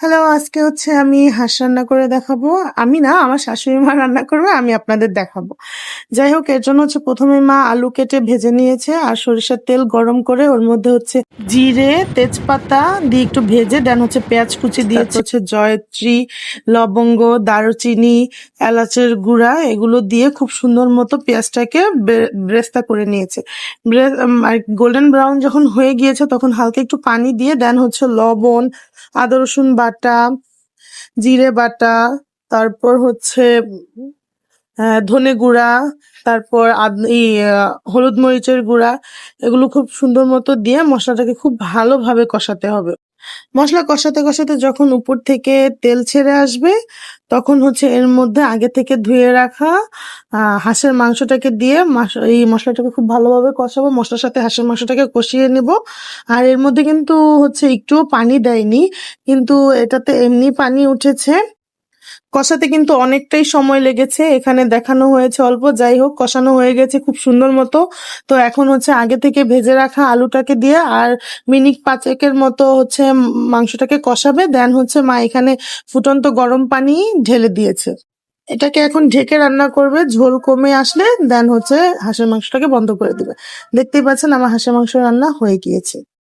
Hello, আজকে হচ্ছে আমি হাঁস রান্না করে দেখাবো। আমি না, আমার শাশুড়ি মা রান্না করবে, আমি আপনাদের দেখাবো। যাই হোক, এর জন্য হচ্ছে প্রথমে মা আলু কেটে ভেজে নিয়েছে আর সরিষার তেল গরম করে ওর মধ্যে হচ্ছে জিরে, তেজপাতা দিয়ে একটু ভেজে দেন হচ্ছে পেঁয়াজ কুচি দিয়েছে, হচ্ছে জয়ত্রী, লবঙ্গ, দারুচিনি, এলাচের গুঁড়া এগুলো দিয়ে খুব সুন্দর মতো পেঁয়াজটাকে ব্রেস্তা করে নিয়েছে। আর গোল্ডেন ব্রাউন যখন হয়ে গিয়েছে তখন হালকা একটু পানি দিয়ে দেন হচ্ছে লবণ, আদা রসুন বাটা, জিরে বাটা, তারপর হচ্ছে ধনে গুঁড়া, তারপর হলুদ মরিচের গুঁড়া, এগুলো খুব সুন্দর মতো দিয়ে মশলাটাকে খুব ভালোভাবে কষাতে হবে। মশলা কষাতে কষাতে যখন উপর থেকে তেল ছেড়ে আসবে তখন হচ্ছে এর মধ্যে আগে থেকে ধুয়ে রাখা হাঁসের মাংসটাকে দিয়ে এই মশলাটাকে খুব ভালোভাবে কষাবো, মশলার সাথে হাঁসের মাংসটাকে কষিয়ে নেব। আর এর মধ্যে কিন্তু হচ্ছে একটুও পানি দেয়নি, কিন্তু এটাতে এমনি পানি উঠেছে। কষাতে কিন্তু অনেকটাই সময় লেগেছে, এখানে দেখানো হয়েছে অল্প। যাই হোক, কষানো হয়ে গেছে খুব সুন্দর মতো। তো এখন হচ্ছে আগে থেকে ভেজে রাখা আলুটাকে দিয়ে আর মিনিট 5 মতো হচ্ছে মাংসটাকে কষাবে। দেন হচ্ছে মা এখানে ফুটন্ত গরম পানি ঢেলে দিয়েছে। এটাকে এখন ঢেকে রান্না করবে, ঝোল কমে আসলে দেন হচ্ছে হাঁসের মাংসটাকে বন্ধ করে দিবে। দেখতেই পাচ্ছেন আমার হাঁসের মাংস রান্না হয়ে গিয়েছে।